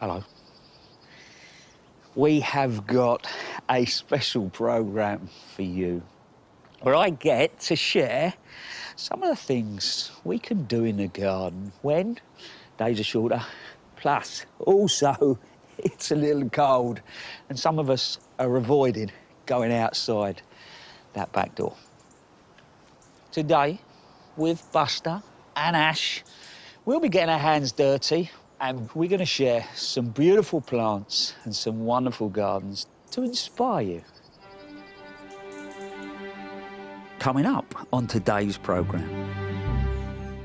Hello. We have got a special programme for you where I get to share some of the things we can do in the garden when days are shorter. Plus, also, it's a little cold and some of us are avoiding going outside that back door. Today, with Buster and Ash, we'll be getting our hands dirty and we're going to share some beautiful plants and some wonderful gardens to inspire you. Coming up on today's programme,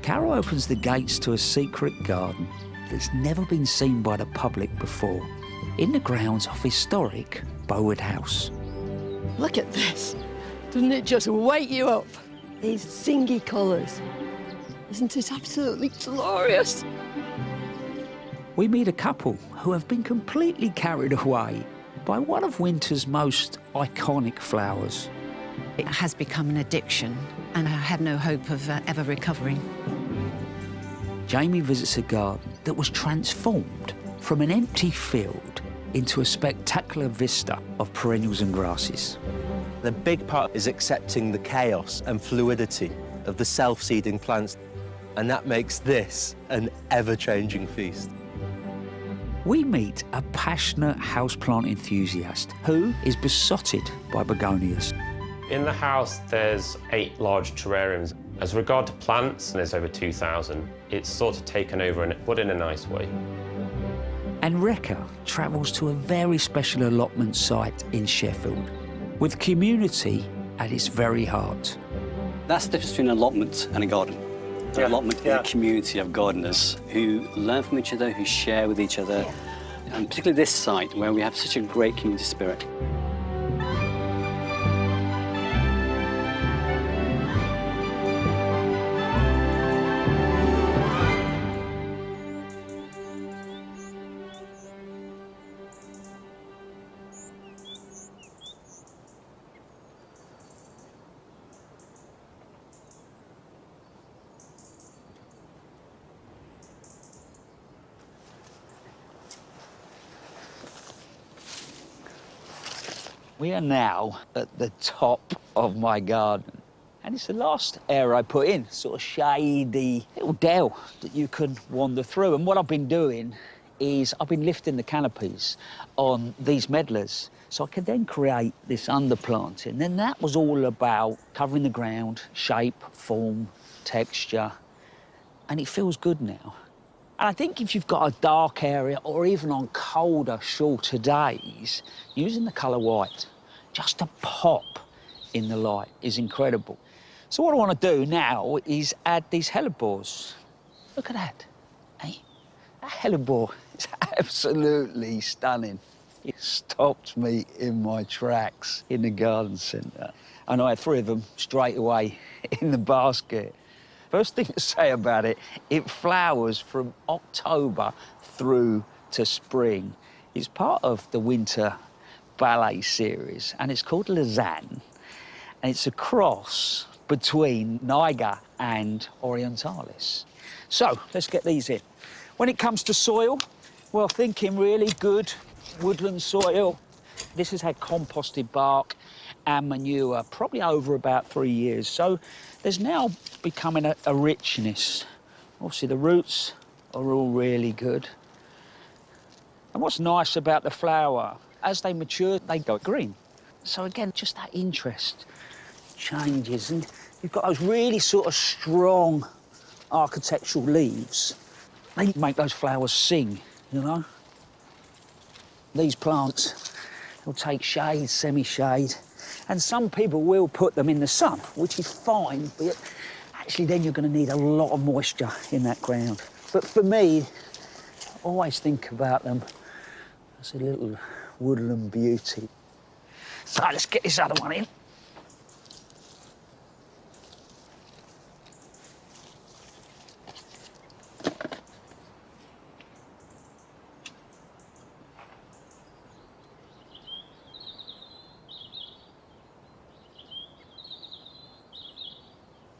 Carol opens the gates to a secret garden that's never been seen by the public before, in the grounds of historic Bowood House. Look at this. Doesn't it just wake you up? These zingy colours. Isn't it absolutely glorious? We meet a couple who have been completely carried away by one of winter's most iconic flowers. It has become an addiction, and I have no hope of ever recovering. Jamie visits a garden that was transformed from an empty field into a spectacular vista of perennials and grasses. The big part is accepting the chaos and fluidity of the self-seeding plants, and that makes this an ever-changing feast. We meet a passionate houseplant enthusiast who is besotted by begonias. In the house, there's 8 large terrariums. As regard to plants, there's over 2,000. It's sort of taken over, but in a nice way. And Rekha travels to a very special allotment site in Sheffield, with community at its very heart. That's the difference between an allotment and a garden. An allotment is a community of gardeners who learn from each other, who share with each other, and particularly this site where we have such a great community spirit. We are now at the top of my garden, and it's the last area I put in, sort of shady little dell that you can wander through. And what I've been doing is I've been lifting the canopies on these medlars so I could then create this underplanting. And that was all about covering the ground, shape, form, texture, and it feels good now. And I think if you've got a dark area or even on colder, shorter days, using the colour white just to pop in the light is incredible. So what I want to do now is add these hellebores. Look at that, eh? That hellebore is absolutely stunning. It stopped me in my tracks in the garden centre. And I had 3 of them straight away in the basket. First thing to say about it, it flowers from October through to spring. It's part of the winter ballet series, and it's called Lausanne, and it's a cross between Niger and Orientalis. So, let's get these in. When it comes to soil, well, thinking really good woodland soil. This has had composted bark and manure probably over about 3 years, so there's now becoming a richness. Obviously, the roots are all really good. And what's nice about the flower, as they mature, they go green. So again, just that interest changes, and you've got those really sort of strong architectural leaves. They make those flowers sing, you know? These plants will take shade, semi-shade, and some people will put them in the sun, which is fine, but actually then you're going to need a lot of moisture in that ground. But for me, I always think about them as a little woodland beauty. So let's get this other one in.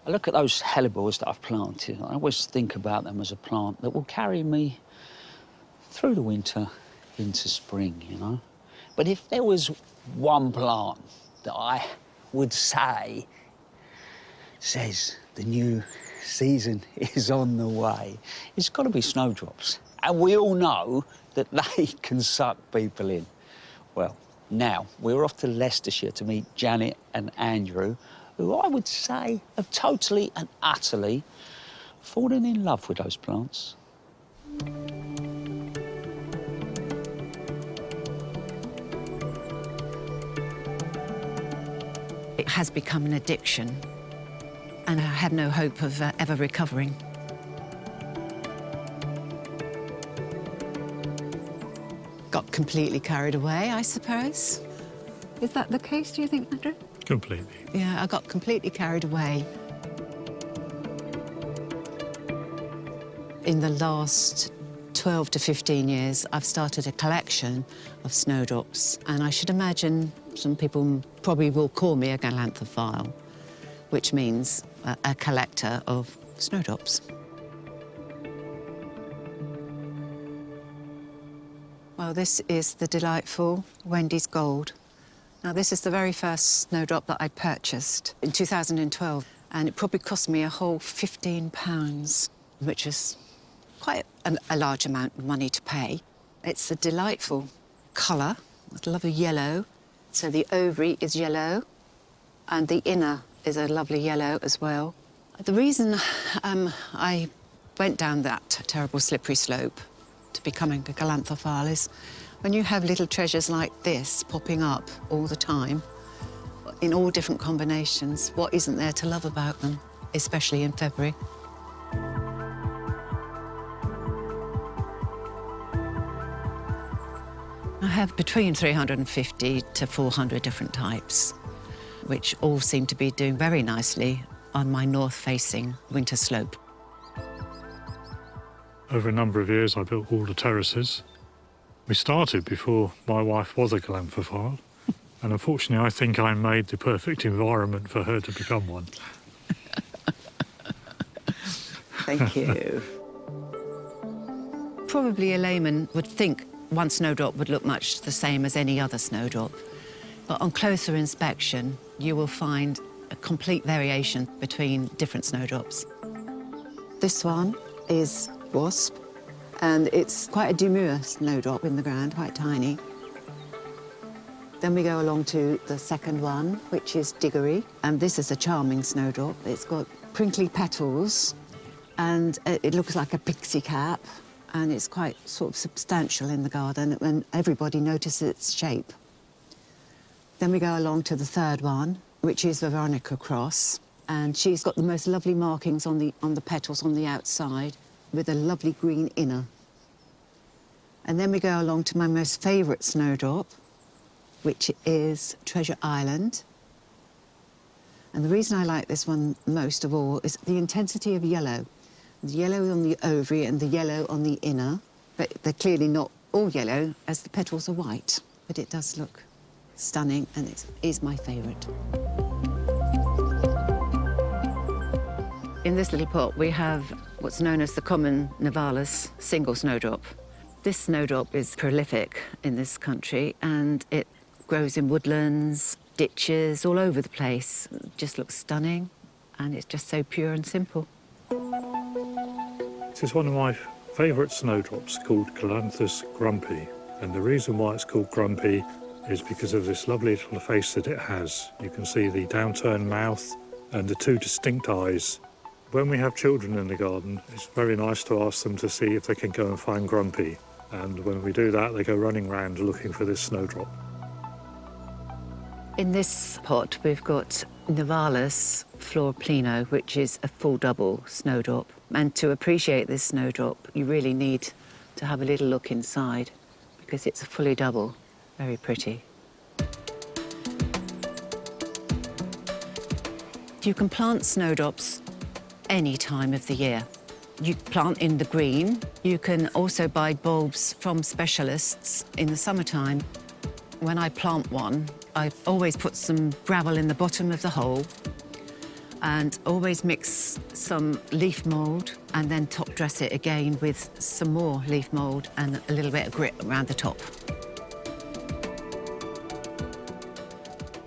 I look at those hellebores that I've planted. I always think about them as a plant that will carry me through the winter into spring, you know. But if there was one plant that I would say says the new season is on the way, it's got to be snowdrops. And we all know that they can suck people in. Well, now we're off to Leicestershire to meet Janet and Andrew, who I would say have totally and utterly fallen in love with those plants. It has become an addiction, and I have no hope of ever recovering. Got completely carried away, I suppose. Is that the case, do you think, Andrew? Completely. Yeah, I got completely carried away. In the last 12 to 15 years, I've started a collection of snowdrops, and I should imagine some people probably will call me a galanthophile, which means a collector of snowdrops. Well, this is the delightful Wendy's Gold. Now, this is the very first snowdrop that I purchased in 2012, and it probably cost me a whole £15, which is quite a large amount of money to pay. It's a delightful colour, with a lovely yellow. So the ovary is yellow, and the inner is a lovely yellow as well. The reason I went down that terrible slippery slope to becoming a galanthophile is when you have little treasures like this popping up all the time, in all different combinations, what isn't there to love about them, especially in February? I have between 350 to 400 different types, which all seem to be doing very nicely on my north-facing winter slope. Over a number of years, I built all the terraces. We started before my wife was a galanthophile, and unfortunately, I think I made the perfect environment for her to become one. Thank you. Probably a layman would think one snowdrop would look much the same as any other snowdrop, but on closer inspection, you will find a complete variation between different snowdrops. This one is Wasp, and it's quite a demure snowdrop in the ground, quite tiny. Then we go along to the second one, which is Diggory, and this is a charming snowdrop. It's got crinkly petals, and it looks like a pixie cap, and it's quite sort of substantial in the garden, and everybody notices its shape. Then we go along to the third one, which is Veronica Cross, and she's got the most lovely markings on the petals on the outside, with a lovely green inner. And then we go along to my most favourite snowdrop, which is Treasure Island. And the reason I like this one most of all is the intensity of yellow. The yellow on the ovary and the yellow on the inner, but they're clearly not all yellow, as the petals are white. But it does look stunning, and it is my favourite. In this little pot, we have what's known as the common Nivalis single snowdrop. This snowdrop is prolific in this country, and it grows in woodlands, ditches, all over the place. It just looks stunning, and it's just so pure and simple. This is one of my favourite snowdrops called Galanthus grumpy, and the reason why it's called grumpy is because of this lovely little face that it has. You can see the downturned mouth and the two distinct eyes. When we have children in the garden, it's very nice to ask them to see if they can go and find Grumpy. And when we do that, they go running around looking for this snowdrop. In this pot, we've got Nivalis floripleno, which is a full double snowdrop. And to appreciate this snowdrop, you really need to have a little look inside, because it's a fully double. Very pretty. You can plant snowdrops any time of the year. You plant in the green. You can also buy bulbs from specialists in the summertime. When I plant one, I always put some gravel in the bottom of the hole, And always mix some leaf mould and then top dress it again with some more leaf mould and a little bit of grit around the top.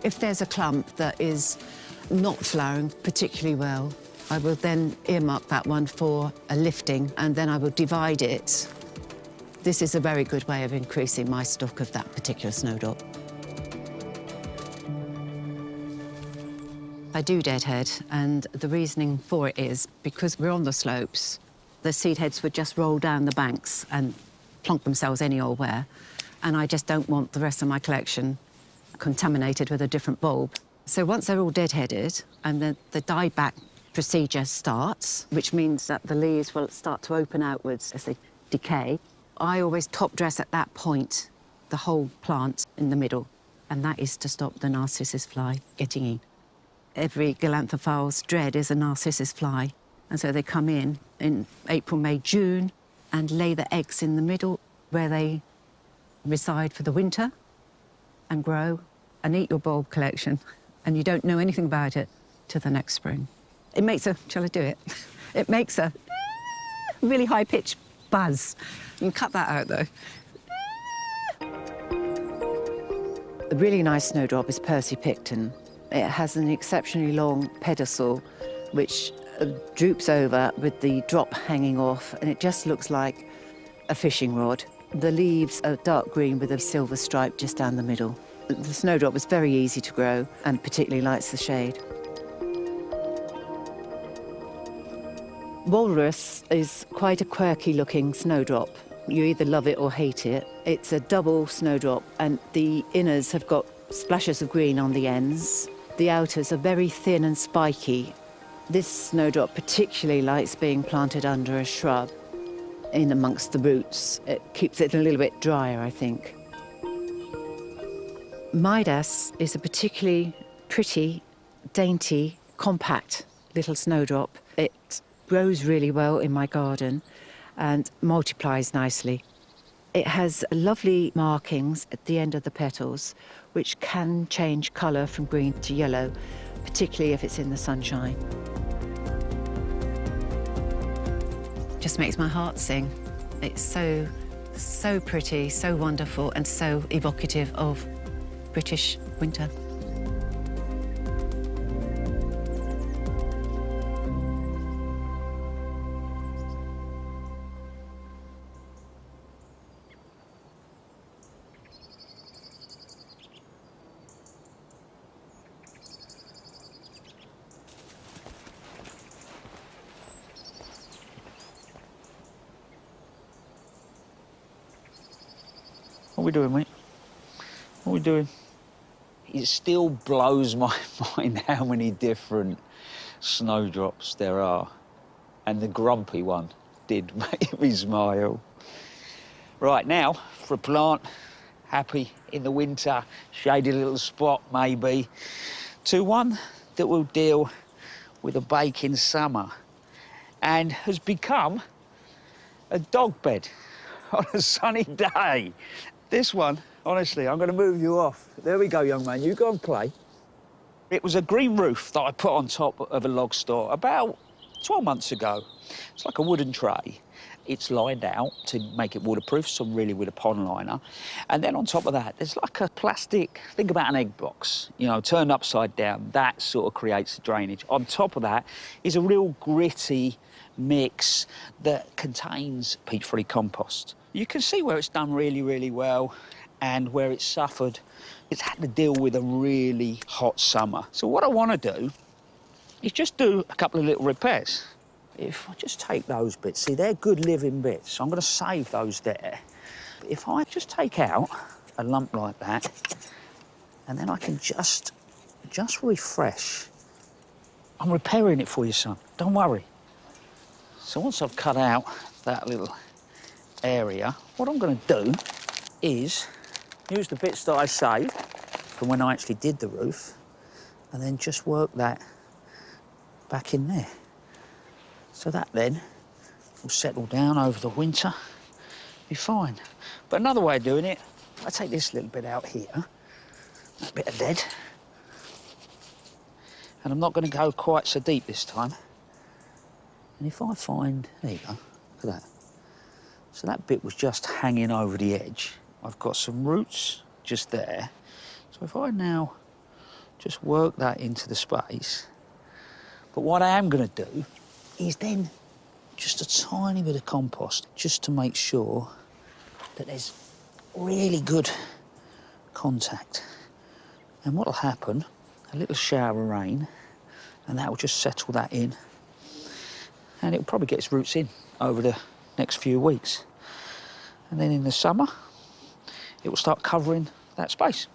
If there's a clump that is not flowering particularly well, I will then earmark that one for a lifting, and then I will divide it. This is a very good way of increasing my stock of that particular snowdrop. I do deadhead, and the reasoning for it is because we're on the slopes, the seed heads would just roll down the banks and plonk themselves any old where, and I just don't want the rest of my collection contaminated with a different bulb. So once they're all deadheaded and the dieback procedure starts, which means that the leaves will start to open outwards as they decay, I always top dress at that point the whole plant in the middle, and that is to stop the narcissus fly getting in. Every galanthophile's dread is a narcissus fly, and so they come in April, May, June and lay the eggs in the middle where they reside for the winter and grow and eat your bulb collection, and you don't know anything about it till the next spring. It makes a, shall I do it? It makes a really high-pitched buzz. You can cut that out, though. A really nice snowdrop is Percy Picton. It has an exceptionally long pedicel, which droops over with the drop hanging off, and it just looks like a fishing rod. The leaves are dark green with a silver stripe just down the middle. The snowdrop is very easy to grow and particularly likes the shade. Walrus is quite a quirky-looking snowdrop. You either love it or hate it. It's a double snowdrop, and the inners have got splashes of green on the ends. The outers are very thin and spiky. This snowdrop particularly likes being planted under a shrub in amongst the roots. It keeps it a little bit drier, I think. Midas is a particularly pretty, dainty, compact little snowdrop. It grows really well in my garden and multiplies nicely. It has lovely markings at the end of the petals, which can change colour from green to yellow, particularly if it's in the sunshine. Just makes my heart sing. It's so pretty, so wonderful, and so evocative of British winter. What are we doing, mate? What are we doing? It still blows my mind how many different snowdrops there are. And the grumpy one did make me smile. Right, now, for a plant, happy in the winter, shady little spot maybe, to one that will deal with a baking summer and has become a dog bed on a sunny day. This one, honestly, I'm going to move you off. There we go, young man. You go and play. It was a green roof that I put on top of a log store about 12 months ago. It's like a wooden tray. It's lined out to make it waterproof, so really with a pond liner. And then on top of that, there's like a plastic, think about an egg box, you know, turned upside down. That sort of creates the drainage. On top of that is a real gritty mix that contains peat-free compost. You can see where it's done really, really well and where it's suffered. It's had to deal with a really hot summer. So what I want to do is just do a couple of little repairs. If I just take those bits, see, they're good living bits, so I'm going to save those there. If I just take out a lump like that, and then I can just refresh. I'm repairing it for you, son, don't worry. So once I've cut out that little area, what I'm going to do is use the bits that I saved from when I actually did the roof, and then just work that back in there. So that then will settle down over the winter, be fine. But another way of doing it, I take this little bit out here, that bit of lead, And I'm not going to go quite so deep this time. And if I find, there you go, look at that. So that bit was just hanging over the edge. I've got some roots just there. So if I now just work that into the space, but what I am going to do is then just a tiny bit of compost just to make sure that there's really good contact. And what'll happen, a little shower of rain, and that will just settle that in. And it'll probably get its roots in over the next few weeks. And then in the summer, it will start covering that space.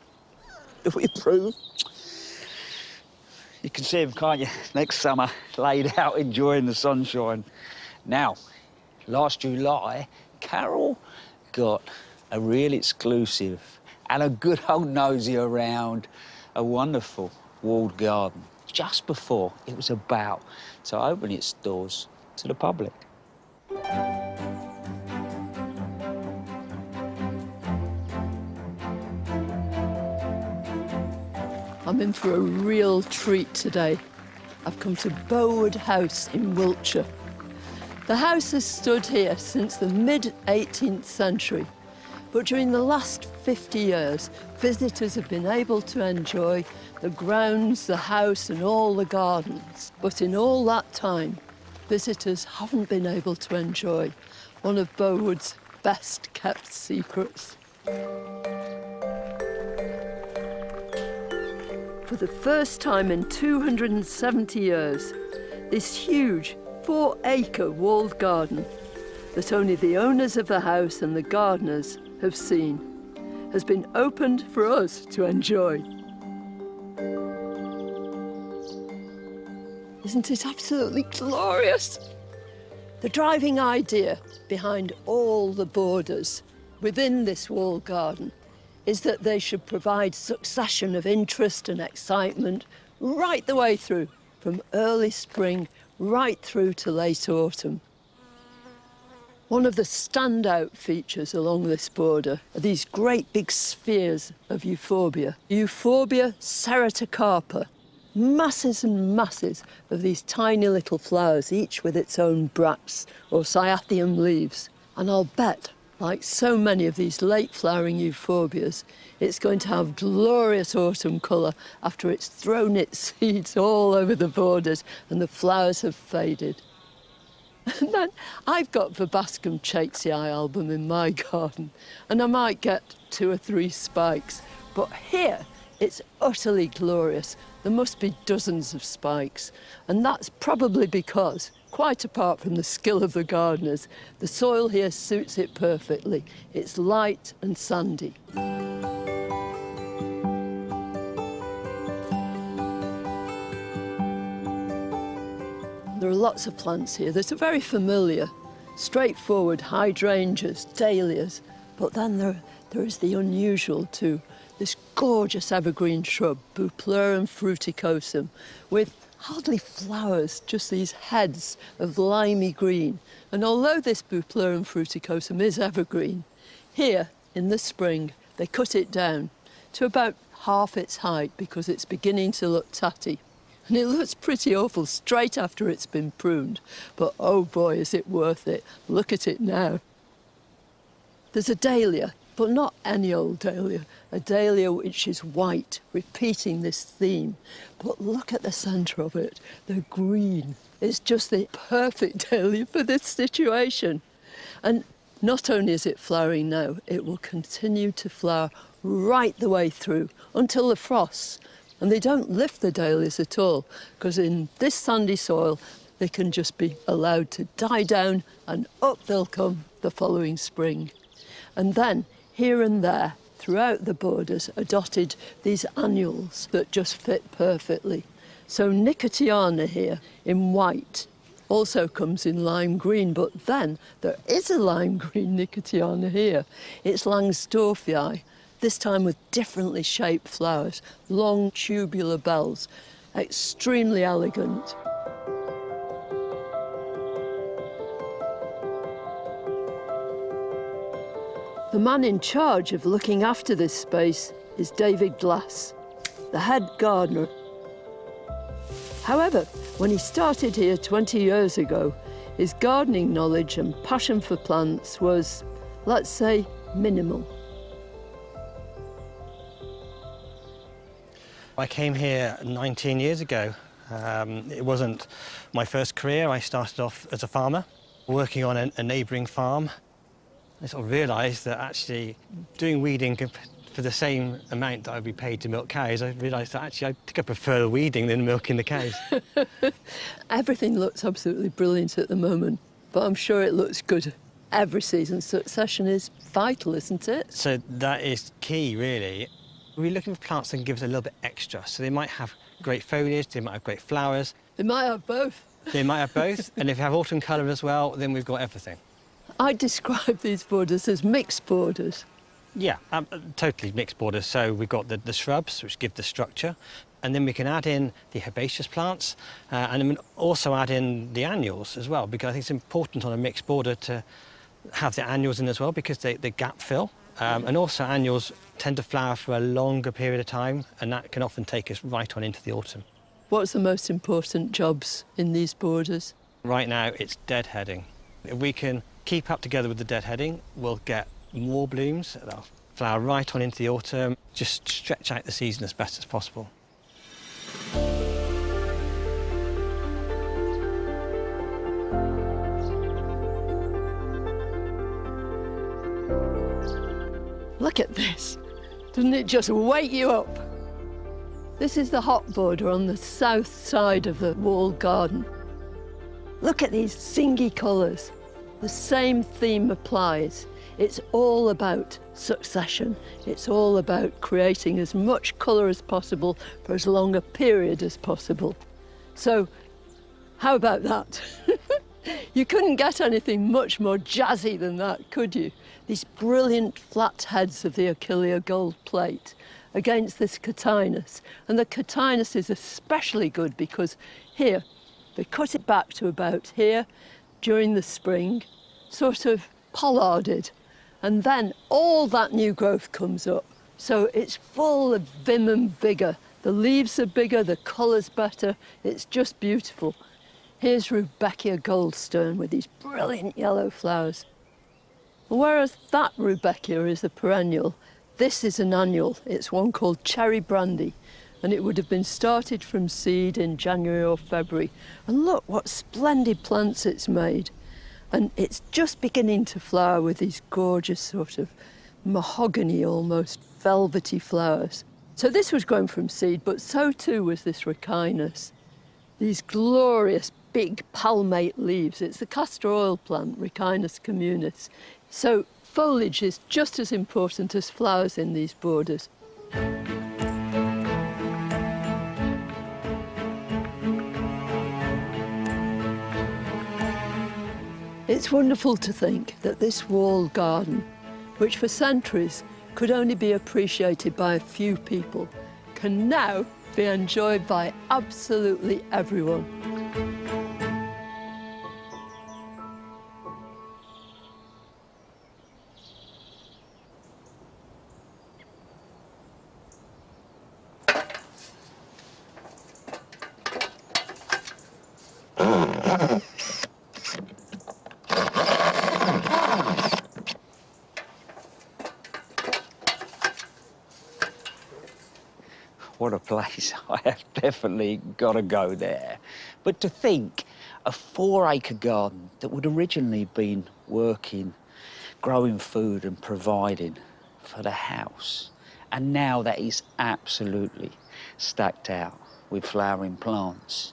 If we approve, you can see them, can't you? Next summer, laid out enjoying the sunshine. Now, last July, Carol got a real exclusive and a good old nosy around a wonderful walled garden just before it was about to open its doors to the public. I'm in for a real treat today. I've come to Bowood House in Wiltshire. The house has stood here since the mid-18th century, but during the last 50 years, visitors have been able to enjoy the grounds, the house and all the gardens. But in all that time, visitors haven't been able to enjoy one of Bowood's best-kept secrets. For the first time in 270 years, this huge 4-acre walled garden that only the owners of the house and the gardeners have seen has been opened for us to enjoy. Isn't it absolutely glorious? The driving idea behind all the borders within this walled garden is that they should provide succession of interest and excitement right the way through, from early spring right through to late autumn. One of the standout features along this border are these great big spheres of euphorbia. Euphorbia serraticarpa. Masses and masses of these tiny little flowers, each with its own bracts or cyathium leaves. And I'll bet, like so many of these late-flowering euphorbias, it's going to have glorious autumn colour after it's thrown its seeds all over the borders and the flowers have faded. And then I've got Verbascum Chakesii album in my garden, and I might get 2 or 3 spikes, but here it's utterly glorious. There must be dozens of spikes, and that's probably because, quite apart from the skill of the gardeners, the soil here suits it perfectly. It's light and sandy. There are lots of plants here that are very familiar. Straightforward hydrangeas, dahlias, but then there is the unusual too. This gorgeous evergreen shrub, Bupleurum fruticosum, with hardly flowers, just these heads of limey green. And although this Bupleurum fruticosum is evergreen, here in the spring they cut it down to about half its height because it's beginning to look tatty. And it looks pretty awful straight after it's been pruned, but oh boy, is it worth it. Look at it now. There's a dahlia, but not any old dahlia, a dahlia which is white, repeating this theme. But look at the centre of it, the green. It's just the perfect dahlia for this situation. And not only is it flowering now, it will continue to flower right the way through until the frosts. And they don't lift the dahlias at all, because in this sandy soil, they can just be allowed to die down and up they'll come the following spring. And then, here and there, throughout the borders, are dotted these annuals that just fit perfectly. So Nicotiana here in white also comes in lime green, but then there is a lime green Nicotiana here. It's Langsdorffii, this time with differently shaped flowers, long tubular bells, extremely elegant. The man in charge of looking after this space is David Glass, the head gardener. However, when he started here 20 years ago, his gardening knowledge and passion for plants was, let's say, minimal. I came here 19 years ago. It wasn't my first career. I started off as a farmer, working on a neighbouring farm. I sort of realised that actually doing weeding for the same amount that I'd be paid to milk cows, I realised that actually I think I prefer weeding than milking the cows. Everything looks absolutely brilliant at the moment, but I'm sure it looks good every season. Succession is vital, isn't it? So that is key, really. We're looking for plants that can give us a little bit extra. So they might have great foliage, they might have great flowers. They might have both. They might have both, and if you have autumn colour as well, then we've got everything. I describe these borders as mixed borders. Yeah, totally mixed borders. So we've got the shrubs, which give the structure, and then we can add in the herbaceous plants, and then also add in the annuals as well, because I think it's important on a mixed border to have the annuals in as well, because they gap fill. And also annuals tend to flower for a longer period of time, and that can often take us right on into the autumn. What's the most important jobs in these borders? Right now, it's deadheading. If we can keep up together with the deadheading, we'll get more blooms. They'll flower right on into the autumn, just stretch out the season as best as possible. Look at this. Doesn't it just wake you up? This is the hot border on the south side of the walled garden. Look at these zingy colours. The same theme applies. It's all about succession. It's all about creating as much colour as possible for as long a period as possible. So, how about that? You couldn't get anything much more jazzy than that, could you? These brilliant flat heads of the Achillea gold plate against this cotinus. And the cotinus is especially good because here, they cut it back to about here during the spring, sort of pollarded, and then all that new growth comes up. So it's full of vim and vigour. The leaves are bigger, the colour's better, it's just beautiful. Here's Rudbeckia goldstern with these brilliant yellow flowers. Whereas that Rudbeckia is a perennial, this is an annual. It's one called Cherry Brandy, and it would have been started from seed in January or February. And look what splendid plants it's made. And it's just beginning to flower with these gorgeous sort of mahogany, almost velvety flowers. So this was grown from seed, but so too was this Rechinus. These glorious big palmate leaves. It's the castor oil plant, Rechinus communis. So foliage is just as important as flowers in these borders. It's wonderful to think that this walled garden, which for centuries could only be appreciated by a few people, can now be enjoyed by absolutely everyone. What a place. I have definitely got to go there. But to think, a 4-acre garden that would originally been working, growing food and providing for the house, and now that is absolutely stacked out with flowering plants.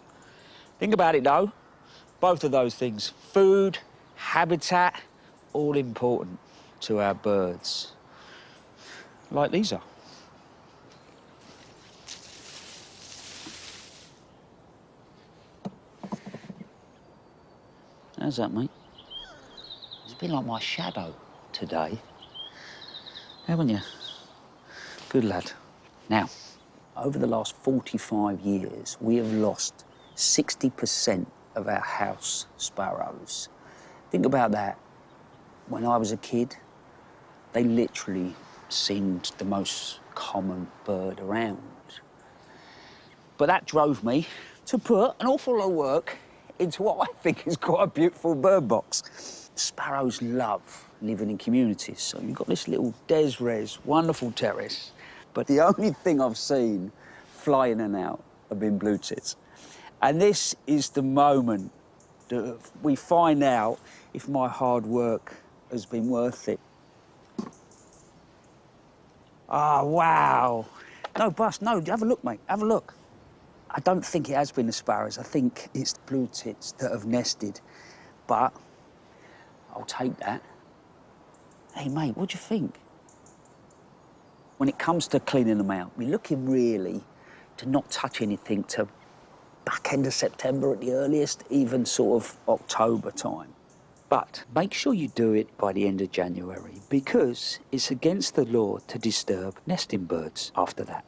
Think about it though, both of those things, food, habitat, all important to our birds, like these are. How's that, mate? It's been like my shadow today, haven't you? Good lad. Now, over the last 45 years, we have lost 60% of our house sparrows. Think about that. When I was a kid, they literally seemed the most common bird around. But that drove me to put an awful lot of work into what I think is quite a beautiful bird box. Sparrows love living in communities, so you've got this little des res, wonderful terrace, but the only thing I've seen fly in and out have been blue tits. And this is the moment that we find out if my hard work has been worth it. Oh, wow. No, Bus, no, have a look, mate, have a look. I don't think it has been the sparrows. I think it's the blue tits that have nested, but I'll take that. Hey, mate, what do you think? When it comes to cleaning them out, we're looking really to not touch anything to back end of September at the earliest, even sort of October time. But make sure you do it by the end of January, because it's against the law to disturb nesting birds after that.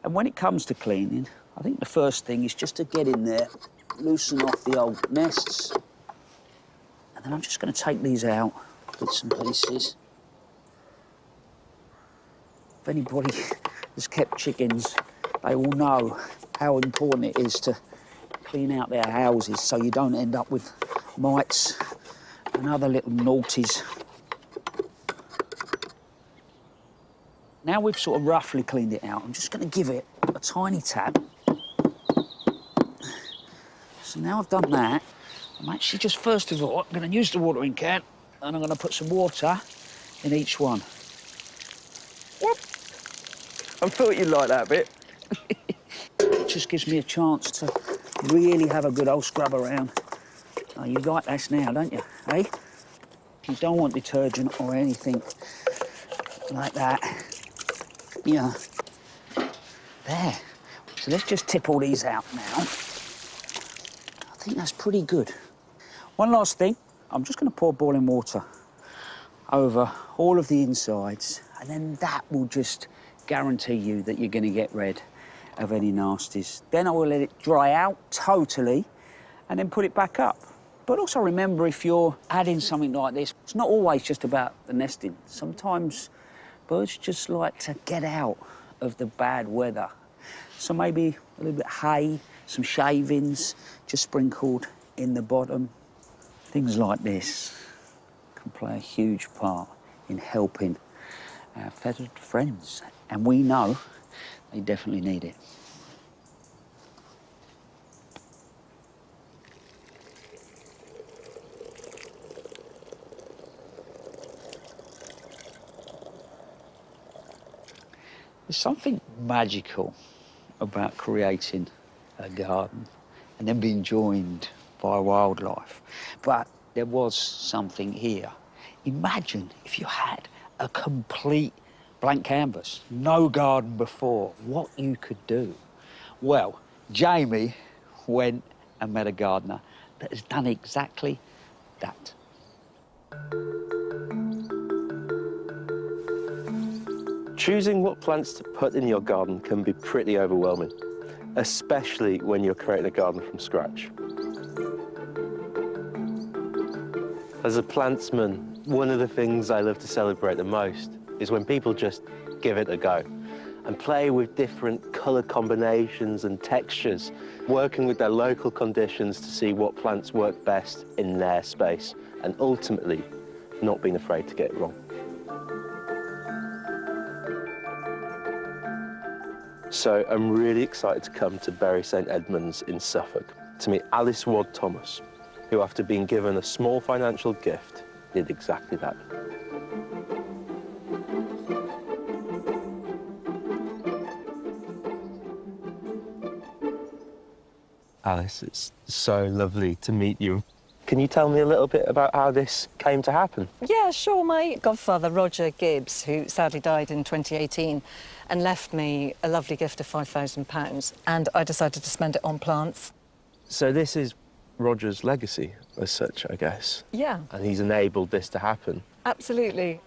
And when it comes to cleaning, I think the first thing is just to get in there, loosen off the old nests, and then I'm just going to take these out, bits and pieces. If anybody has kept chickens, they all know how important it is to clean out their houses so you don't end up with mites and other little naughties. Now we've sort of roughly cleaned it out, I'm just going to give it a tiny tap. So now I've done that, I'm actually just, first of all, I'm going to use the watering can and I'm going to put some water in each one. Whoop. I thought you'd like that bit. It just gives me a chance to really have a good old scrub around. Oh, you like this now, don't you, eh? You don't want detergent or anything like that. Yeah. There. So let's just tip all these out now. I think that's pretty good. One last thing. I'm just going to pour boiling water over all of the insides, and then that will just guarantee you that you're going to get rid of any nasties. Then I will let it dry out totally and then put it back up. But also remember, if you're adding something like this, it's not always just about the nesting. Sometimes birds just like to get out of the bad weather. So maybe a little bit of hay, some shavings, just sprinkled in the bottom. Things like this can play a huge part in helping our feathered friends. And we know they definitely need it. There's something magical about creating a garden and then being joined by wildlife. But there was something here. Imagine if you had a complete blank canvas, no garden before, what you could do. Well, Jamie went and met a gardener that has done exactly that. Choosing what plants to put in your garden can be pretty overwhelming, especially when you're creating a garden from scratch. As a plantsman, one of the things I love to celebrate the most is when people just give it a go and play with different colour combinations and textures, working with their local conditions to see what plants work best in their space, and ultimately not being afraid to get it wrong. So I'm really excited to come to Bury St Edmunds in Suffolk to meet Alice Ward-Thomas, who, after being given a small financial gift, did exactly that. Alice, it's so lovely to meet you. Can you tell me a little bit about how this came to happen? Yeah, sure. My godfather, Roger Gibbs, who sadly died in 2018, and left me a lovely gift of £5,000, and I decided to spend it on plants. So this is Roger's legacy, as such, I guess. Yeah. And he's enabled this to happen. Absolutely.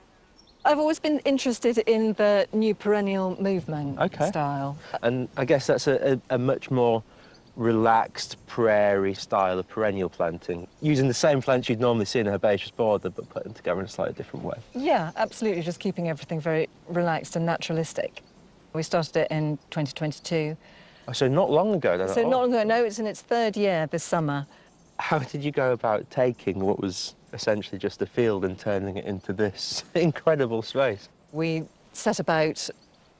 I've always been interested in the new perennial movement style. And I guess that's a much more relaxed prairie style of perennial planting, using the same plants you'd normally see in a herbaceous border, but put them together in a slightly different way. Yeah, absolutely, just keeping everything very relaxed and naturalistic. We started it in 2022, Oh, so not long ago then? So not long ago, no, it's in its 3rd year this summer. How did you go about taking what was essentially just a field and turning it into this incredible space? We set about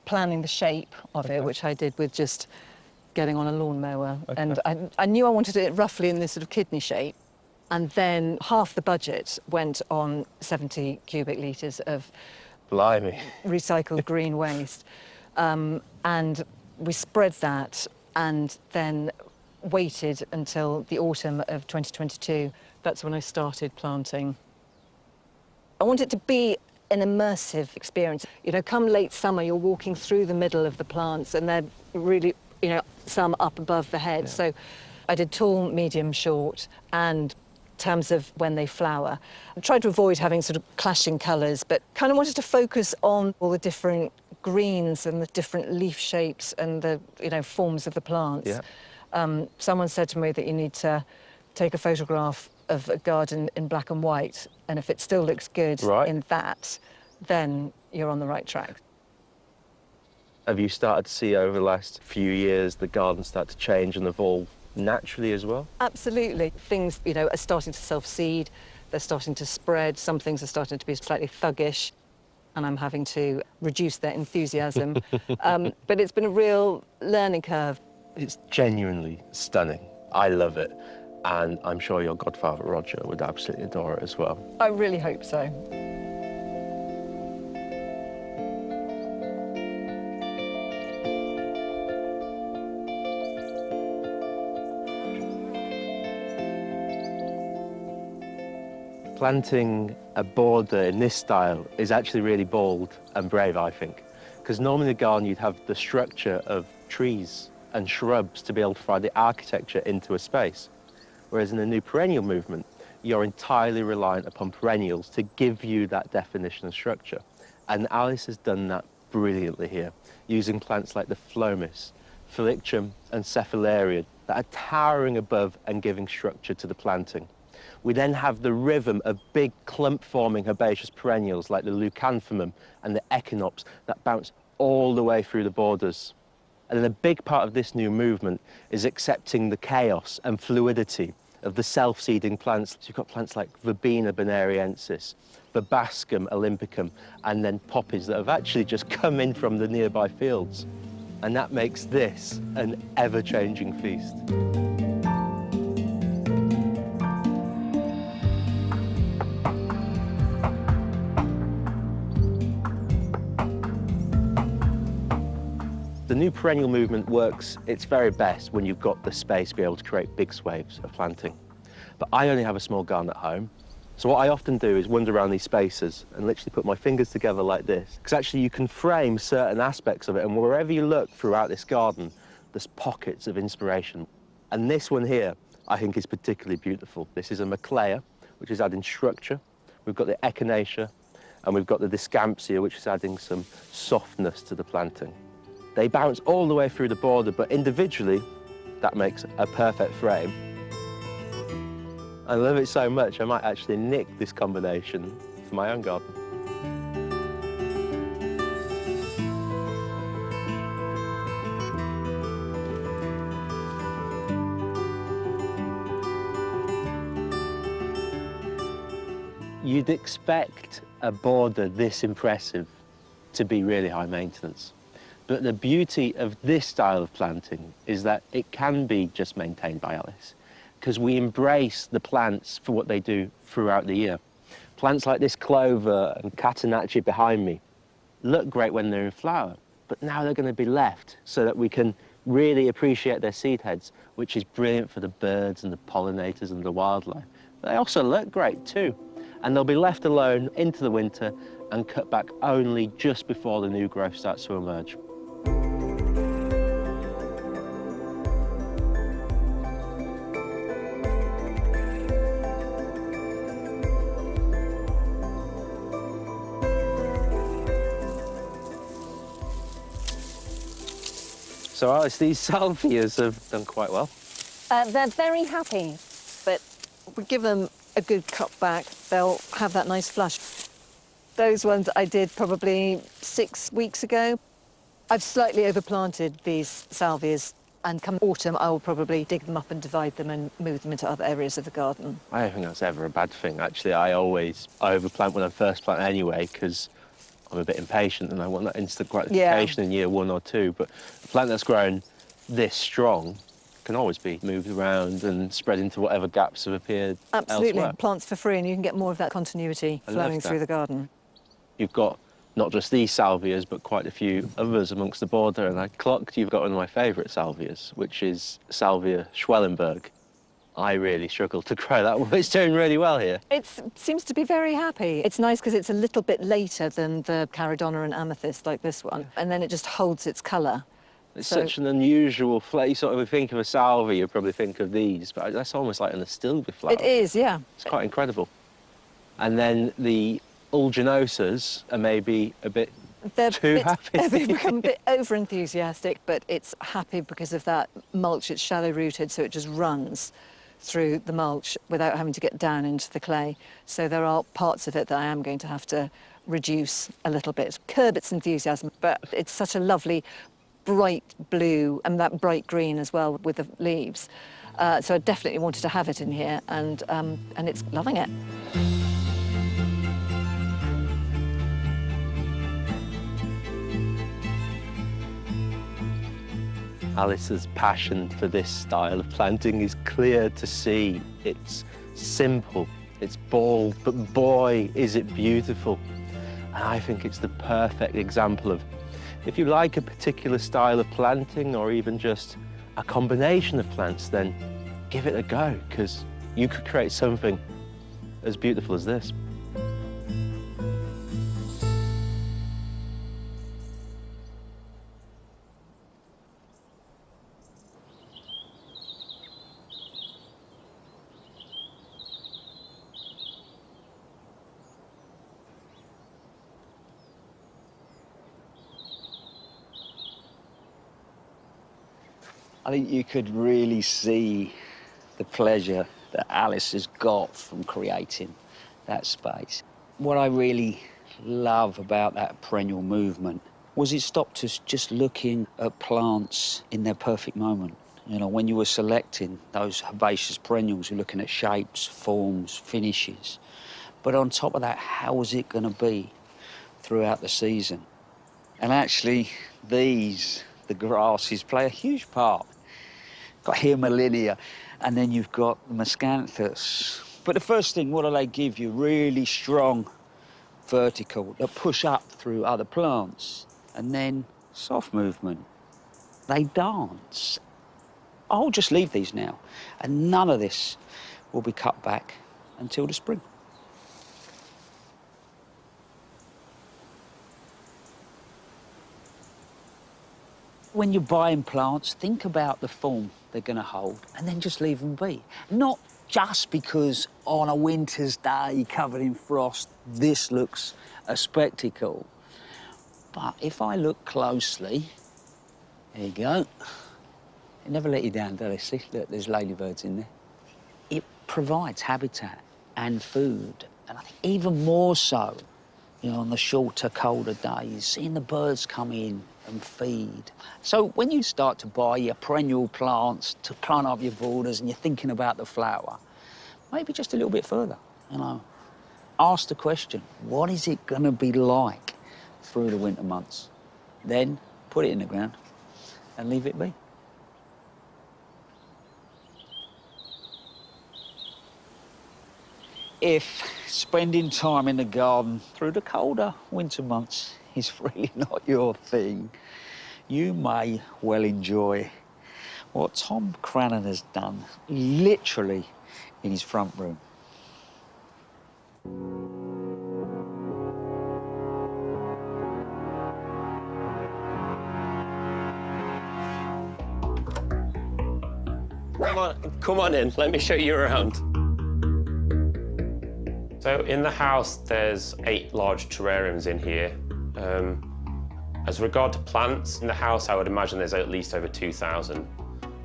planning the shape of it, which I did with just getting on a lawnmower. Okay. And I knew I wanted it roughly in this sort of kidney shape. And then half the budget went on 70 cubic litres of Blimey. recycled green waste. And we spread that and then waited until the autumn of 2022. That's when I started planting. I want it to be an immersive experience. You know, come late summer, you're walking through the middle of the plants and they're really, you know, some up above the head. Yeah. So I did tall, medium, short, and in terms of when they flower. I tried to avoid having sort of clashing colours, but kind of wanted to focus on all the different greens and the different leaf shapes and the, you know, forms of the plants. Yeah. Someone said to me that you need to take a photograph of a garden in black and white, and if it still looks good in that, then you're on the right track. Have you started to see over the last few years the garden start to change and evolve naturally as well? Absolutely. Things, you know, are starting to self-seed, they're starting to spread, some things are starting to be slightly thuggish, and I'm having to reduce their enthusiasm. But it's been a real learning curve. It's genuinely stunning. I love it. And I'm sure your godfather, Roger, would absolutely adore it as well. I really hope so. Planting a border in this style is actually really bold and brave, I think. Because normally in the garden you'd have the structure of trees and shrubs to be able to provide the architecture into a space. Whereas in the new perennial movement, you're entirely reliant upon perennials to give you that definition and structure. And Alice has done that brilliantly here, using plants like the phlomis, Phylicium and Cephalarium that are towering above and giving structure to the planting. We then have the rhythm of big clump-forming herbaceous perennials like the leucanthemum and the echinops that bounce all the way through the borders. And then a big part of this new movement is accepting the chaos and fluidity of the self-seeding plants. So you've got plants like Verbena bonariensis, Verbascum olympicum, and then poppies that have actually just come in from the nearby fields. And that makes this an ever-changing feast. The new perennial movement works its very best when you've got the space to be able to create big swathes of planting. But I only have a small garden at home, so what I often do is wander around these spaces and literally put my fingers together like this, because actually you can frame certain aspects of it, and wherever you look throughout this garden, there's pockets of inspiration. And this one here, I think, is particularly beautiful. This is a Macleia, which is adding structure. We've got the Echinacea, and we've got the Discampsia, which is adding some softness to the planting. They bounce all the way through the border, but individually, that makes a perfect frame. I love it so much, I might actually nick this combination for my own garden. You'd expect a border this impressive to be really high maintenance. But the beauty of this style of planting is that it can be just maintained by Alice, because we embrace the plants for what they do throughout the year. Plants like this clover and catenacci behind me look great when they're in flower, but now they're going to be left so that we can really appreciate their seed heads, which is brilliant for the birds and the pollinators and the wildlife. But they also look great too, and they'll be left alone into the winter and cut back only just before the new growth starts to emerge. So Alice, these salvias have done quite well. They're very happy, but we give them a good cut back, they'll have that nice flush. Those ones I did probably 6 weeks ago. I've slightly overplanted these salvias. And come autumn, I will probably dig them up and divide them and move them into other areas of the garden. I don't think that's ever a bad thing, actually. I always overplant when I first plant anyway, because I'm a bit impatient and I want that instant gratification in year 1 or 2. But a plant that's grown this strong can always be moved around and spread into whatever gaps have appeared Absolutely. elsewhere. Plants for free, and you can get more of that continuity flowing through the garden. You've got not just these salvias, but quite a few others amongst the border, and I clocked you've got one of my favourite salvias, which is Salvia Schwellenberg. I really struggle to grow that one. It's doing really well here. It seems to be very happy. It's nice because it's a little bit later than the Caradonna and Amethyst like this one, and then it just holds its colour. It's such an unusual flower. You sort of think of a salvia, you probably think of these, but that's almost like an Astilbe flower. It is, yeah. It's quite incredible. And then the Ulginosas are maybe a bit too happy. They've become a bit over-enthusiastic, but it's happy because of that mulch. It's shallow-rooted, so it just runs through the mulch without having to get down into the clay. So there are parts of it that I am going to have to reduce a little bit, curb its enthusiasm, but it's such a lovely bright blue and that bright green as well with the leaves. So I definitely wanted to have it in here, and it's loving it. Alice's passion for this style of planting is clear to see. It's simple, it's bold, but boy, is it beautiful. And I think it's the perfect example of, if you like a particular style of planting or even just a combination of plants, then give it a go, because you could create something as beautiful as this. I think you could really see the pleasure that Alice has got from creating that space. What I really love about that perennial movement was it stopped us just looking at plants in their perfect moment. You know, when you were selecting those herbaceous perennials, you're looking at shapes, forms, finishes. But on top of that, how was it going to be throughout the season? And actually, the grasses play a huge part. Got Haemolinea, and then you've got the Miscanthus. But the first thing, what do they give you? Really strong vertical that push up through other plants. And then soft movement. They dance. I'll just leave these now, and none of this will be cut back until the spring. When you're buying plants, think about the form they're going to hold and then just leave them be. Not just because on a winter's day covered in frost, this looks a spectacle. But if I look closely, there you go. They never let you down, do they? See, look, there's ladybirds in there. It provides habitat and food, and I think even more so, you know, on the shorter, colder days, seeing the birds come in and feed. So when you start to buy your perennial plants to plant up your borders and you're thinking about the flower, maybe just a little bit further, you know. Ask the question, what is it going to be like through the winter months? Then put it in the ground and leave it be. If spending time in the garden through the colder winter months is really not your thing, you may well enjoy what Tom Crannan has done, literally in his front room. Come on in, let me show you around. So in the house, there's 8 large terrariums in here. As regard to plants, in the house, I would imagine there's at least over 2,000,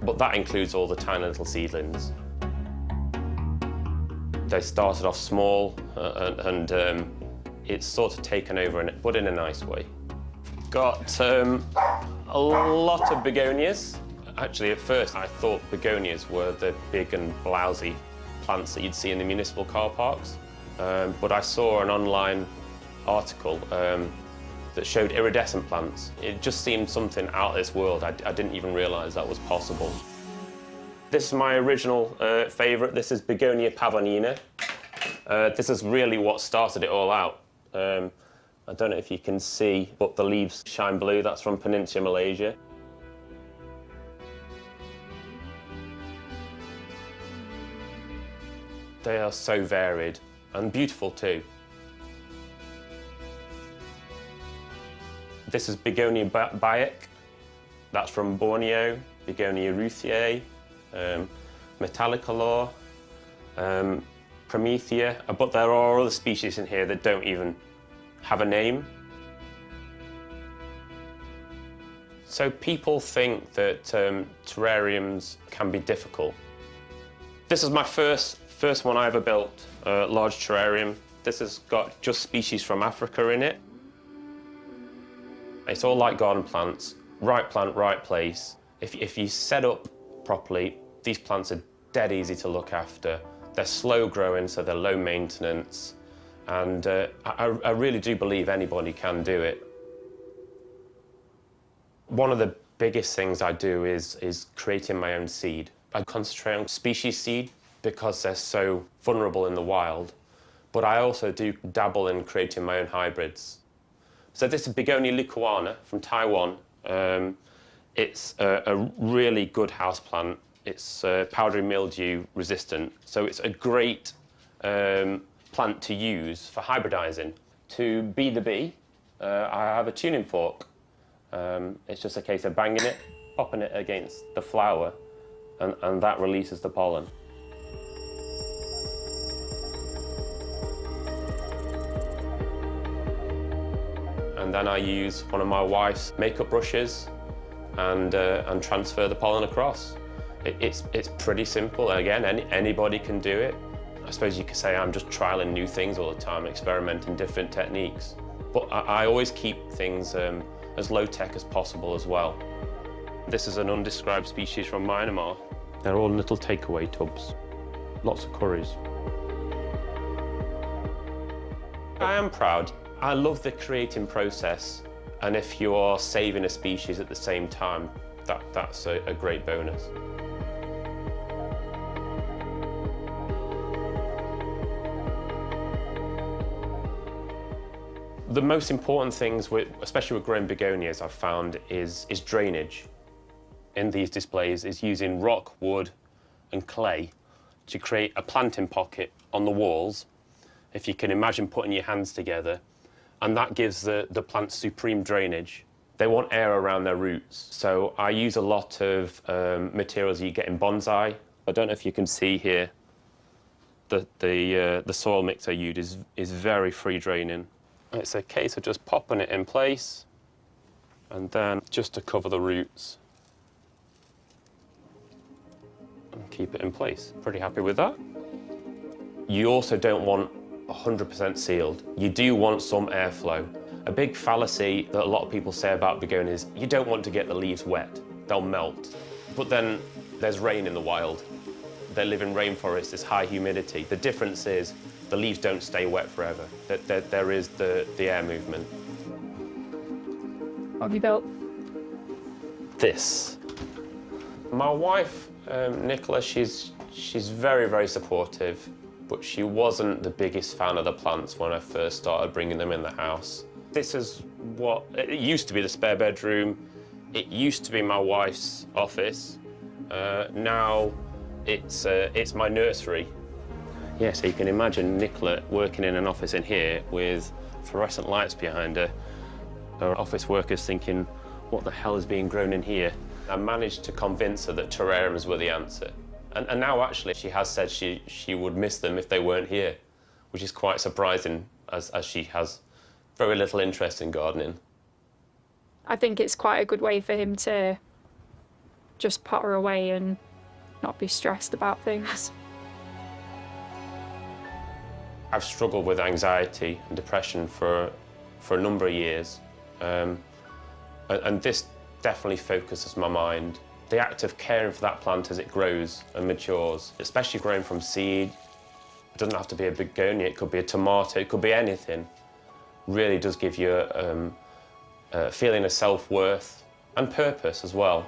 but that includes all the tiny little seedlings. They started off small, and it's sort of taken over, but in a nice way. Got a lot of begonias. Actually, at first, I thought begonias were the big and blousy plants that you'd see in the municipal car parks. But I saw an online article that showed iridescent plants. It just seemed something out of this world. I didn't even realise that was possible. This is my original favourite. This is Begonia pavonina. This is really what started it all out. I don't know if you can see, but the leaves shine blue. That's from Peninsular Malaysia. They are so varied and beautiful too. This is Begonia Bayek. That's from Borneo. Begonia Ruthier, Metallicolor, Promethea. But there are other species in here that don't even have a name. So people think that terrariums can be difficult. This is my first one I ever built, a large terrarium. This has got just species from Africa in it. It's all like garden plants, right plant, right place. If you set up properly, these plants are dead easy to look after. They're slow growing, so they're low maintenance. And I really do believe anybody can do it. One of the biggest things I do is creating my own seed. I concentrate on species seed because they're so vulnerable in the wild, but I also do dabble in creating my own hybrids. So this is Begonia leucoana from Taiwan. It's a really good houseplant. It's powdery mildew resistant, so it's a great plant to use for hybridizing. To bee the bee, I have a tuning fork. It's just a case of banging it, popping it against the flower, and that releases the pollen. And then I use one of my wife's makeup brushes and transfer the pollen across. It's pretty simple. Again, anybody can do it. I suppose you could say I'm just trialing new things all the time, experimenting different techniques. But I always keep things as low-tech as possible as well. This is an undescribed species from Myanmar. They're all little takeaway tubs. Lots of curries. I am proud. I love the creating process, and if you are saving a species at the same time, that's a great bonus. The most important things, especially with growing begonias, I've found is drainage. In these displays is using rock, wood and clay to create a planting pocket on the walls, if you can imagine putting your hands together, and that gives the plants supreme drainage. They want air around their roots, so I use a lot of materials you get in bonsai. I don't know if you can see here, the soil mix I use is very free draining. It's a case of just popping it in place, and then just to cover the roots and keep it in place. Pretty happy with that. You also don't want 100% sealed. You do want some airflow. A big fallacy that a lot of people say about begonias, you don't want to get the leaves wet. They'll melt. But then there's rain in the wild. They live in rainforests, there's high humidity. The difference is the leaves don't stay wet forever. There is the air movement. What have you built? This. My wife, Nicola, she's very, very supportive, but she wasn't the biggest fan of the plants when I first started bringing them in the house. This is what, it used to be the spare bedroom. It used to be my wife's office. Now it's my nursery. Yeah, so you can imagine Nicola working in an office in here with fluorescent lights behind her. Her office workers thinking, what the hell is being grown in here? I managed to convince her that terrariums were the answer. And now actually she has said she would miss them if they weren't here, which is quite surprising as she has very little interest in gardening. I think it's quite a good way for him to just potter away and not be stressed about things. I've struggled with anxiety and depression for a number of years, and this definitely focuses my mind. The act of caring for that plant as it grows and matures, especially growing from seed, it doesn't have to be a begonia, it could be a tomato, it could be anything, really does give you a feeling of self-worth and purpose as well.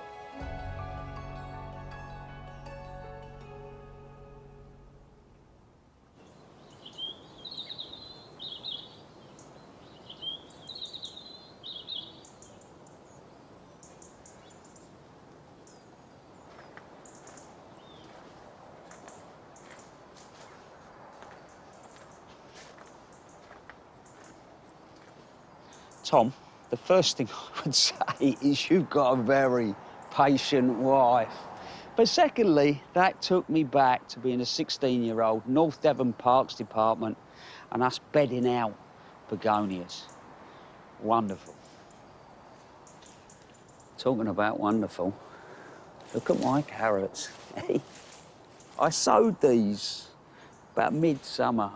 Tom, the first thing I would say is you've got a very patient wife. But secondly, that took me back to being a 16-year-old, North Devon Parks Department, and us bedding out begonias. Wonderful. Talking about wonderful, look at my carrots. I sowed these about midsummer,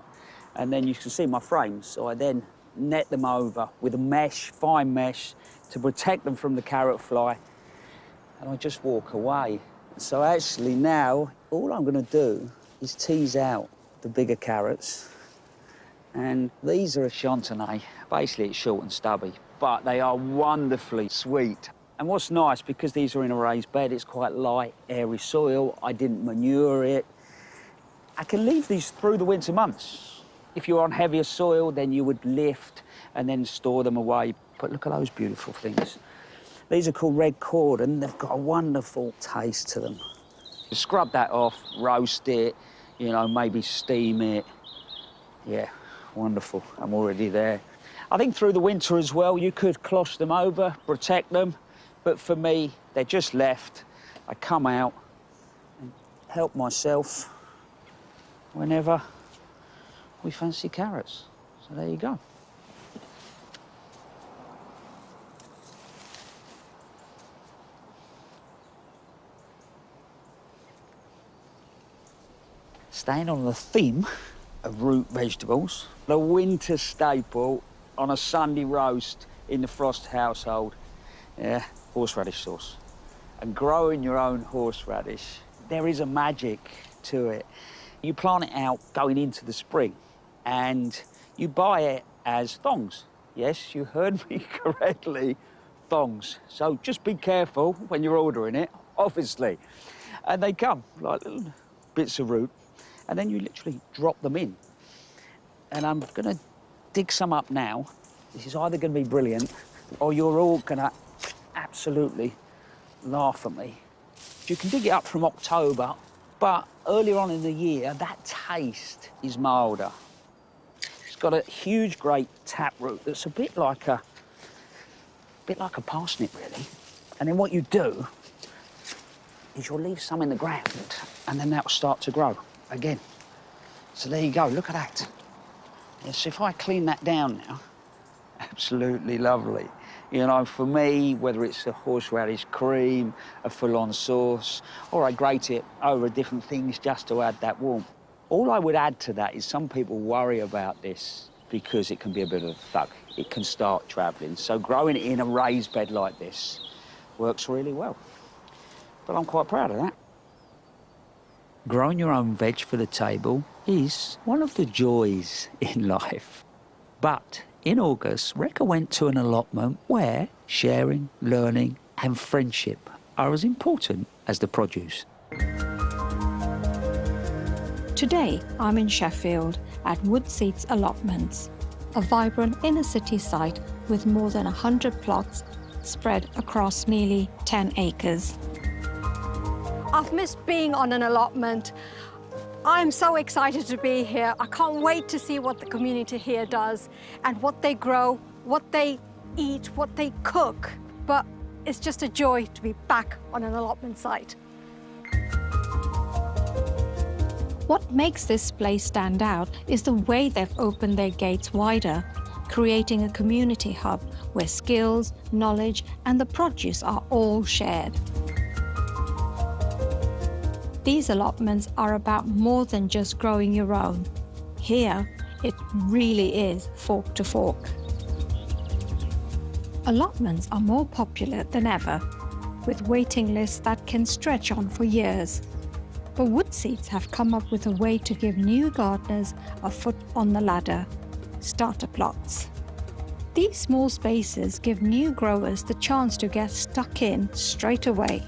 and then you can see my frames, so I then net them over with a mesh, fine mesh, to protect them from the carrot fly, and I just walk away. So actually now, all I'm gonna do is tease out the bigger carrots, and these are a chantenay. Basically, it's short and stubby, but they are wonderfully sweet. And what's nice, because these are in a raised bed, it's quite light, airy soil, I didn't manure it. I can leave these through the winter months. If you're on heavier soil, then you would lift and then store them away. But look at those beautiful things. These are called red cord, and they've got a wonderful taste to them. Scrub that off, roast it, you know, maybe steam it. Yeah, wonderful, I'm already there. I think through the winter as well, you could cloche them over, protect them, but for me, they're just left. I come out and help myself whenever we fancy carrots. So there you go. Staying on the theme of root vegetables, the winter staple on a Sunday roast in the Frost household, yeah, horseradish sauce. And growing your own horseradish, there is a magic to it. You plant it out going into the spring, and you buy it as thongs. Yes, you heard me correctly, thongs. So just be careful when you're ordering it, obviously. And they come like little bits of root, and then you literally drop them in. And I'm gonna dig some up now. This is either gonna be brilliant, or you're all gonna absolutely laugh at me. You can dig it up from October, but earlier on in the year, that taste is milder. It's got a huge, great taproot that's a bit like a parsnip, really. And then what you do is you'll leave some in the ground, and then that'll start to grow again. So there you go, look at that. Yes, if I clean that down now, absolutely lovely. You know, for me, whether it's a horseradish cream, a full-on sauce, or I grate it over different things just to add that warmth. All I would add to that is some people worry about this because it can be a bit of a thug. It can start travelling. So growing it in a raised bed like this works really well. But I'm quite proud of that. Growing your own veg for the table is one of the joys in life. But in August, Rekha went to an allotment where sharing, learning and friendship are as important as the produce. Today, I'm in Sheffield at Woodseats Allotments, a vibrant inner city site with more than 100 plots spread across nearly 10 acres. I've missed being on an allotment. I'm so excited to be here. I can't wait to see what the community here does and what they grow, what they eat, what they cook. But it's just a joy to be back on an allotment site. What makes this place stand out is the way they've opened their gates wider, creating a community hub where skills, knowledge, and the produce are all shared. These allotments are about more than just growing your own. Here, it really is fork to fork. Allotments are more popular than ever, with waiting lists that can stretch on for years. But Wood Seeds have come up with a way to give new gardeners a foot on the ladder: starter plots. These small spaces give new growers the chance to get stuck in straight away,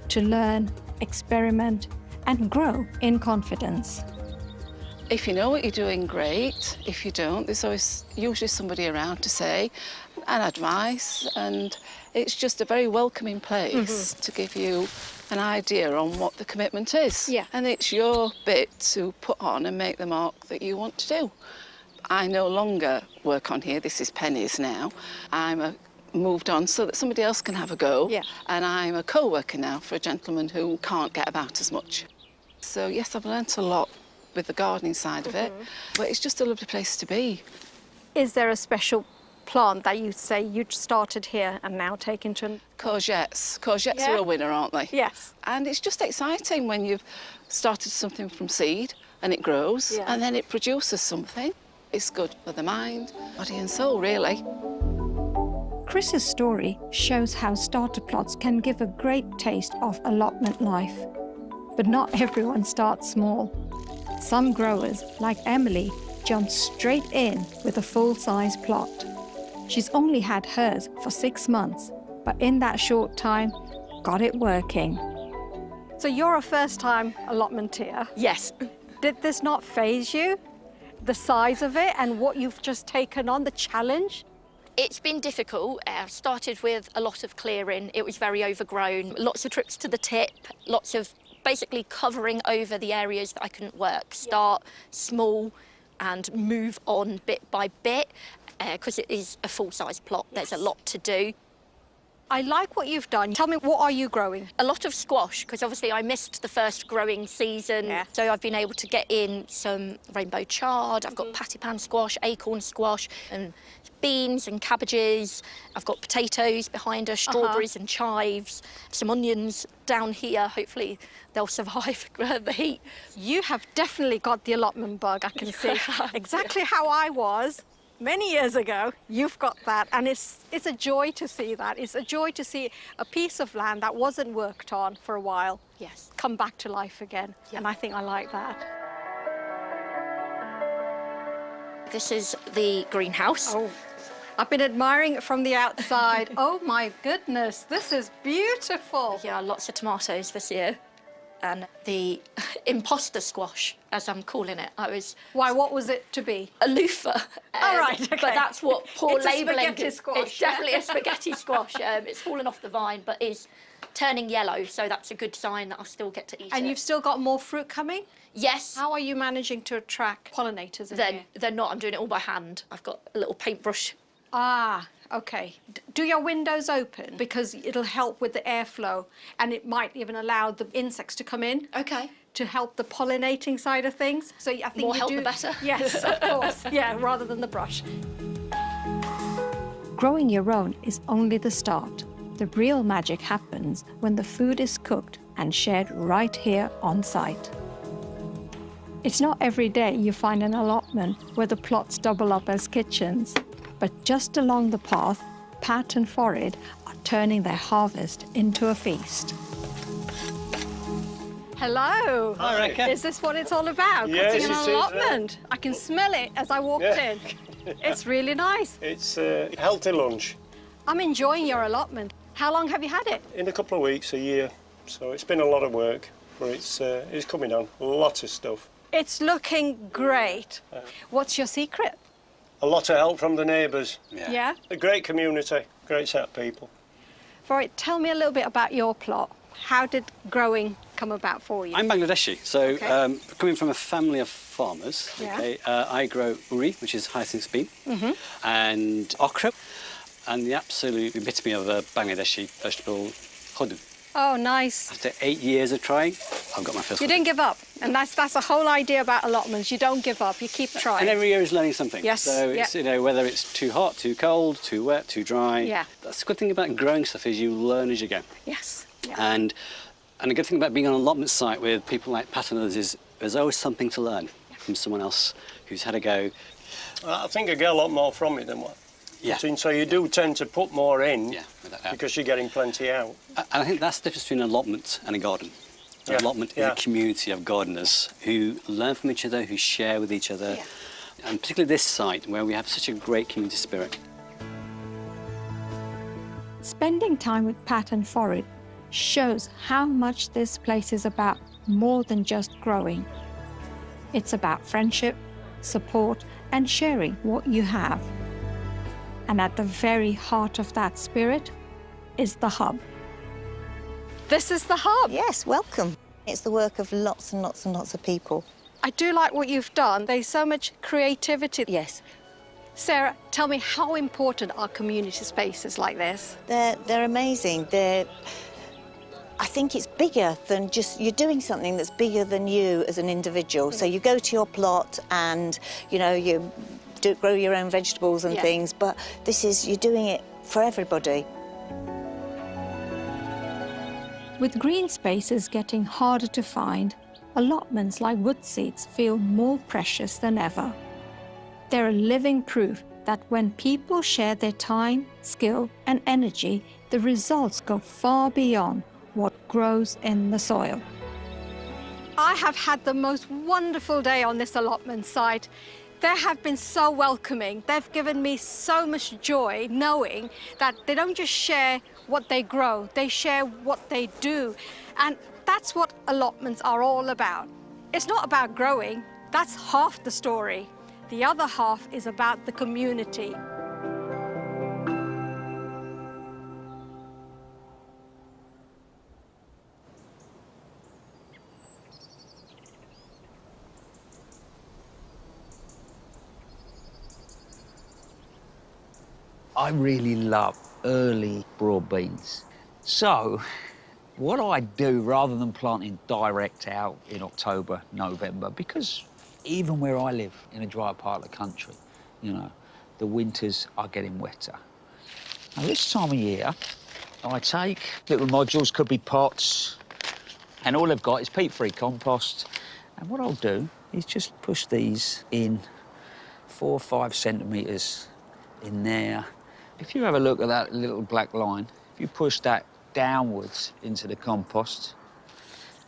to learn, experiment, and grow in confidence. If you know what you're doing, great. If you don't, there's always usually somebody around to say and advice, and it's just a very welcoming place to give you an idea on what the commitment is. Yeah. And it's your bit to put on and make the mark that you want to do. I no longer work on here. This is Penny's now. Moved on so that somebody else can have a go. Yeah. And I'm a co-worker now for a gentleman who can't get about as much. So yes, I've learnt a lot with the gardening side of it, but it's just a lovely place to be. Is there a special plant that you say you started here and now taken to? Courgettes. Courgettes are a winner, aren't they? Yes. And it's just exciting when you've started something from seed and it grows and then it produces something. It's good for the mind, body and soul, really. Chris's story shows how starter plots can give a great taste of allotment life. But not everyone starts small. Some growers, like Emily, jump straight in with a full-size plot. She's only had hers for 6 months, but in that short time, got it working. So you're a first-time allotmenteer. Yes. Did this not faze you? The size of it and what you've just taken on, the challenge? It's been difficult. I started with a lot of clearing. It was very overgrown. Lots of trips to the tip, lots of basically covering over the areas that I couldn't work. Start small and move on bit by bit, because it is a full-size plot. There's a lot to do. I like what you've done. Tell me, what are you growing? A lot of squash, because obviously I missed the first growing season. Yeah. So I've been able to get in some rainbow chard. I've got pattypan squash, acorn squash, and beans and cabbages. I've got potatoes behind us, strawberries and chives, some onions down here. Hopefully they'll survive the heat. You have definitely got the allotment bug, I can see. Exactly how I was many years ago. You've got that, and it's a joy to see that. It's a joy to see a piece of land that wasn't worked on for a while come back to life again. And I think I like that. This is the greenhouse. Oh, I've been admiring it from the outside. Oh my goodness, this is beautiful. Yeah, lots of tomatoes this year. And the imposter squash, as I'm calling it. Why, what was it to be? A loofah. Oh, right, okay. But that's what poor It's a labelling. spaghetti squash. It's definitely a spaghetti squash. It's fallen off the vine, but is turning yellow, so that's a good sign that I'll still get to eat it. And you've still got more fruit coming? Yes. How are you managing to attract pollinators in here? They're not. I'm doing it all by hand. I've got a little paintbrush. Ah, okay. Do your windows open? Because it'll help with the airflow, and it might even allow the insects to come in. Okay. To help the pollinating side of things. So I think More you help do. the better. Yes, of course. Yeah, rather than the brush. Growing your own is only the start. The real magic happens when the food is cooked and shared right here on site. It's not every day you find an allotment where the plots double up as kitchens. But just along the path, Pat and Forid are turning their harvest into a feast. Hello. Hi, Rekha. Is this what it's all about? Yes, Cooking it an is, allotment. I can smell it as I walked in. It's really nice. It's a healthy lunch. I'm enjoying your allotment. How long have you had it? In a couple of weeks, a year. So it's been a lot of work, but it's coming on. Lots of stuff. It's looking great. What's your secret? A lot of help from the neighbours. Yeah? A great community, great set of people. Forid, tell me a little bit about your plot. How did growing come about for you? I'm Bangladeshi, so coming from a family of farmers, I grow uri, which is hyacinth bean, and okra, and the absolute epitome of a Bangladeshi vegetable, hodu. Oh, nice. After 8 years of trying, I've got my first You hodu. didn't give up, and that's the whole idea about allotments. You don't give up, you keep trying. And every year is learning something. Yes, So it's, you know, whether it's too hot, too cold, too wet, too dry. Yeah. That's the good thing about growing stuff is you learn as you go. Yes. Yeah. And a good thing about being on an allotment site with people like Pat and others is there's always something to learn from someone else who's had a go. I think I get a lot more from it than what Yeah. put in, so you do tend to put more in without doubt. because you're getting plenty out. And I think that's the difference between an allotment and a garden. An allotment is a community of gardeners who learn from each other, who share with each other, and particularly this site where we have such a great community spirit. Spending time with Pat and Forrid shows how much this place is about more than just growing. It's about friendship, support, and sharing what you have. And at the very heart of that spirit is the hub. This is the hub. Yes, welcome. It's the work of lots and lots and lots of people. I do like what you've done. There's so much creativity. Yes. Sarah, tell me, how important are community spaces like this? They're amazing. I think it's bigger than just, you're doing something that's bigger than you as an individual. So you go to your plot and, you know, you grow your own vegetables and things, but this is, you're doing it for everybody. With green spaces getting harder to find, allotments like Woodseats feel more precious than ever. They're a living proof that when people share their time, skill, and energy, the results go far beyond what grows in the soil. I have had the most wonderful day on this allotment site. They have been so welcoming. They've given me so much joy knowing that they don't just share what they grow, they share what they do. And that's what allotments are all about. It's not about growing, that's half the story. The other half is about the community. I really love early broad beans. So what I do, rather than planting direct out in October, November, because even where I live in a dry part of the country, you know, the winters are getting wetter. Now this time of year, I take little modules, could be pots, and all I've got is peat-free compost. And what I'll do is just push these in 4 or 5 centimetres in there. If you have a look at that little black line, if you push that downwards into the compost,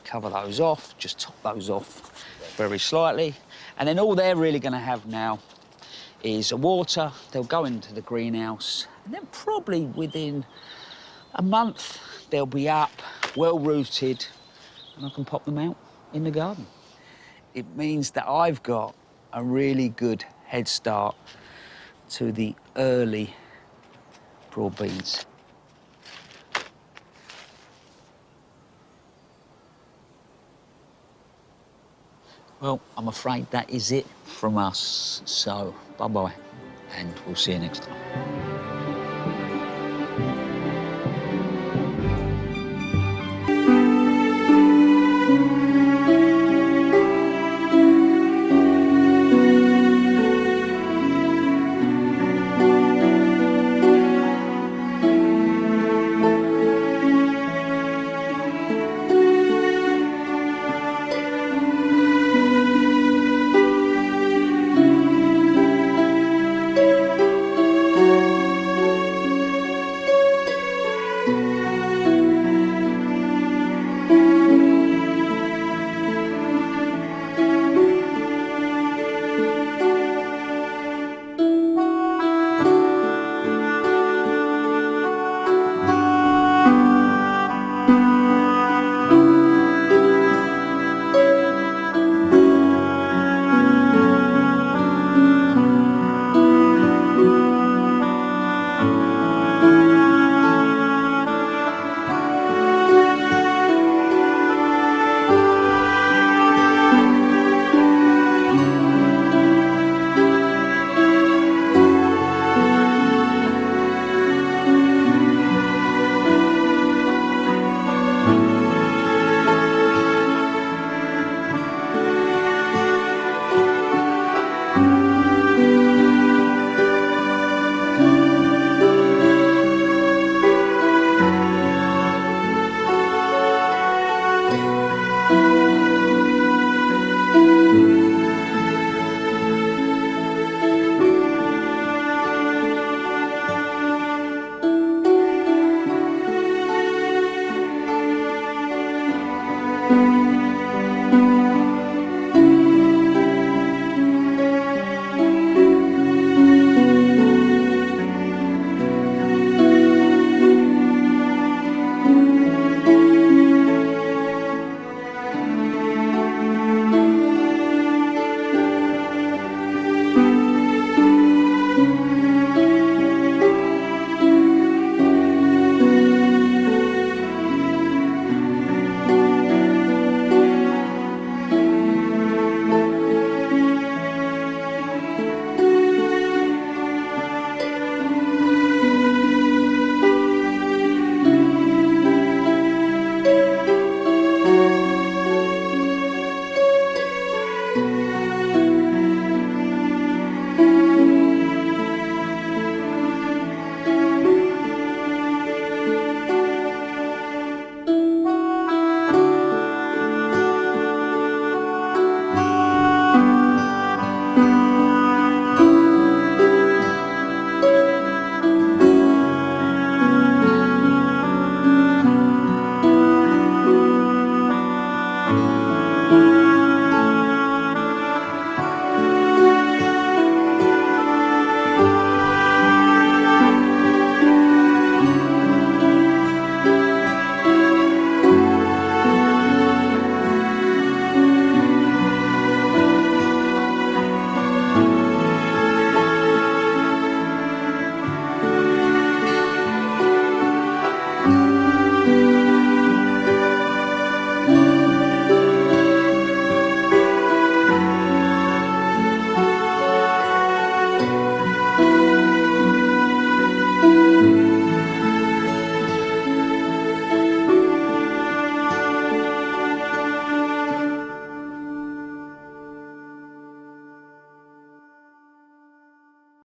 cover those off, just top those off very slightly, and then all they're really going to have now is water. They'll go into the greenhouse, and then probably within a month they'll be up, well rooted, and I can pop them out in the garden. It means that I've got a really good head start to the early broad beans. Well, I'm afraid that is it from us. So, bye-bye, and we'll see you next time.